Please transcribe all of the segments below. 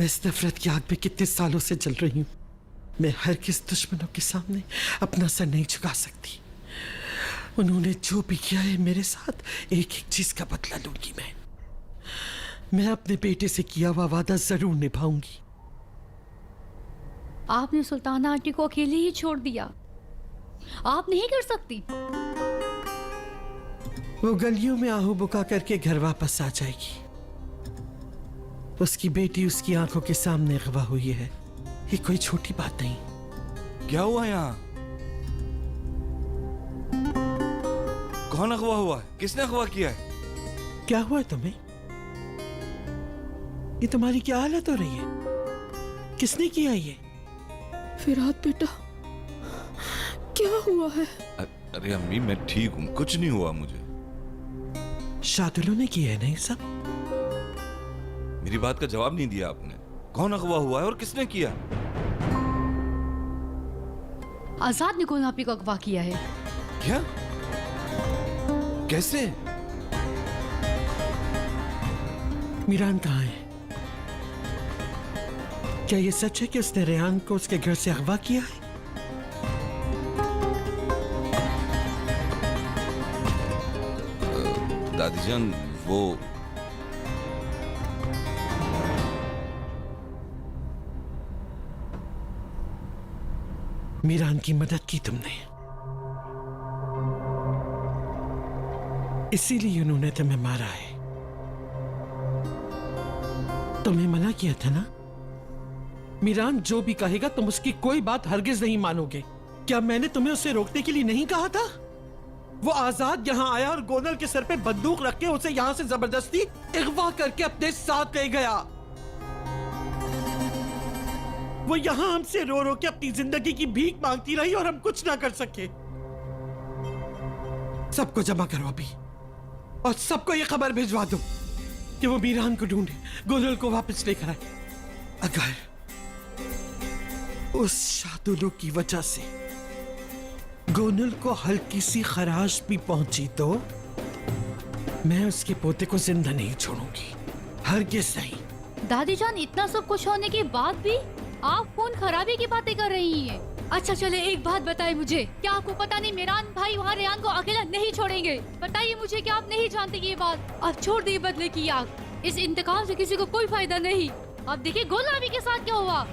मैं इस नफरत की आग में कितने सालों से जल रही हूँ। मैं हर किस दुश्मनों के सामने अपना सर नहीं झुका सकती। उन्होंने जो भी किया है मेरे साथ, एक एक चीज का बदला लूंगी मैं अपने बेटे से किया हुआ वादा जरूर निभाऊंगी। आपने सुल्ताना आंटी को अकेले ही छोड़ दिया। आप नहीं कर सकती। वो गलियों में आहू बुका करके घर वापस आ जाएगी। उसकी बेटी उसकी आंखों के सामने अगवा हुई है। ये कोई छोटी बात नहीं। क्या हुआ यहाँ? कौन अगवा हुआ है? किसने अगवा किया है? क्या हुआ है तुम्हें? ये तुम्हारी क्या हालत हो रही है? किसने किया ये? फिरात बेटा, क्या हुआ है? अरे अम्मी, मैं ठीक हूँ, कुछ नहीं हुआ मुझे। शादुलों ने किया है ना ये सब? मेरी बात का जवाब नहीं दिया आपने। कौन अगवा हुआ है और किसने किया? आजाद ने गोल आपी को अगवा किया है। क्या? कैसे? मीरान कहाँ है? क्या ये सच है कि उसने रेहान को उसके घर से अगवा किया है? दादीजान, वो मीरान की मदद की तुमने, इसीलिए उन्होंने तुम्हें मारा है। तुम्हें मना किया था ना? मीरान जो भी कहेगा तुम उसकी कोई बात हरगिज नहीं मानोगे। क्या मैंने तुम्हें उसे रोकने के लिए नहीं कहा था? वो आजाद यहाँ आया और गोनल के सर पे बंदूक रख के उसे यहाँ से जबरदस्ती अगवा करके अपने साथ ले गया। वो यहाँ हमसे रो रो के अपनी जिंदगी की भीख मांगती रही और हम कुछ ना कर सके। सबको जमा करो अभी और सबको ये खबर भिजवा दो कि वो मीरान को ढूंढे, गोनल को वापस लेकर आए। अगर उस शादुलू की वजह से गोनल को हल्की सी खराश भी पहुंची तो मैं उसके पोते को जिंदा नहीं छोड़ूंगी, हरगिज़ नहीं। दादी जान, इतना सब कुछ होने के बाद भी आप खून खराबी की बातें कर रही हैं। अच्छा चले, एक बात बताइए मुझे, क्या आपको पता नहीं मीरान भाई वहाँ रेहान को अकेला नहीं छोड़ेंगे? बताइए मुझे, क्या आप नहीं जानते ये बात? आप छोड़ दिए बदले की आग। इस इंतकाम से किसी को कोई फायदा नहीं। आप देखिए गोलाबी के साथ क्या हुआ।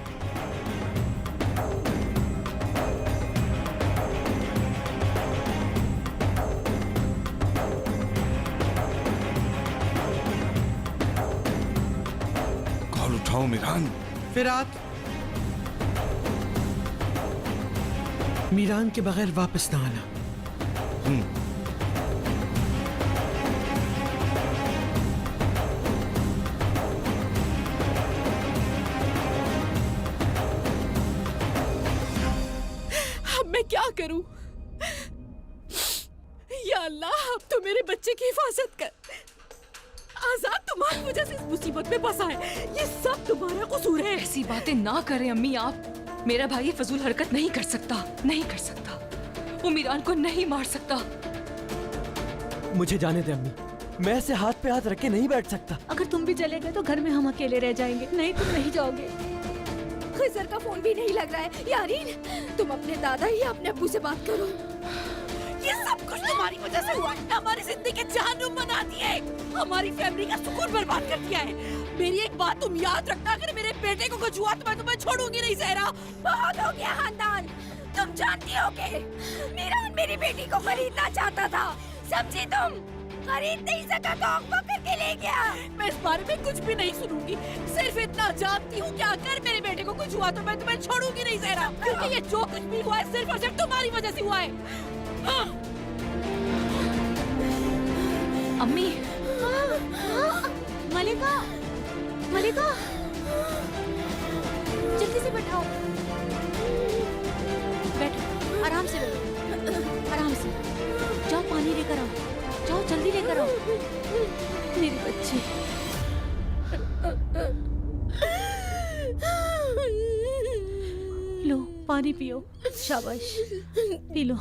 कॉल उठाओ मीरान। फिरात, मीरान के बगैर वापस ना आना। अब मैं क्या करूं? या अल्लाह, अब तो मेरे बच्चे की हिफाजत कर। आजाद तुम्हारी वजह से इस मुसीबत में फंसा है। ये सब तुम्हारा कसूर है। ऐसी बातें ना करें अम्मी आप। मेरा भाई ये फजूल हरकत नहीं कर सकता, नहीं कर सकता। वो मीरान को नहीं मार सकता। मुझे जाने दे अम्मी, मैं ऐसे हाथ पे हाथ रख के नहीं बैठ सकता। अगर तुम भी चले गए तो घर में हम अकेले रह जाएंगे। नहीं, तुम नहीं जाओगे। खिजर का फोन भी नहीं लग रहा है। यारीन, तुम अपने दादा या अपने अब्बू से बात करो। ये सब कुछ तुम्हारी वजह से हुआ है। हमारी जिंदगी के जहन्नुम बना दिए, हमारी फैमिली का सुकून बर्बाद कर दिया है। मेरी एक बात तुम याद रखना, अगर मेरे बेटे को कुछ हुआ तो मैं तुम्हें छोड़ूंगी नहीं ज़हरा। बहुत हो गया खानदान, तुम जानती होगे मीरान मेरी बेटी को खरीदना चाहता था, समझी तुम? खरीद नहीं सका तो अगवा करके ले गया। मैं इस बारे में कुछ भी नहीं सुनूंगी। सिर्फ इतना जानती हूँ कि अगर मेरे बेटे को कुछ हुआ तो मैं तुम्हें छोड़ूंगी नहीं ज़हरा, क्योंकि ये जो कुछ भी हुआ है सिर्फ और सिर्फ तुम्हारी वजह से हुआ है। हाँ। अम्मी, मलिका, मलिका, जल्दी से बैठाओ। बैठो, आराम से बैठो, आराम से। जाओ पानी लेकर आओ, जाओ जल्दी लेकर आओ। मेरी बच्ची। लो पानी पियो। शाबाश, पी लो।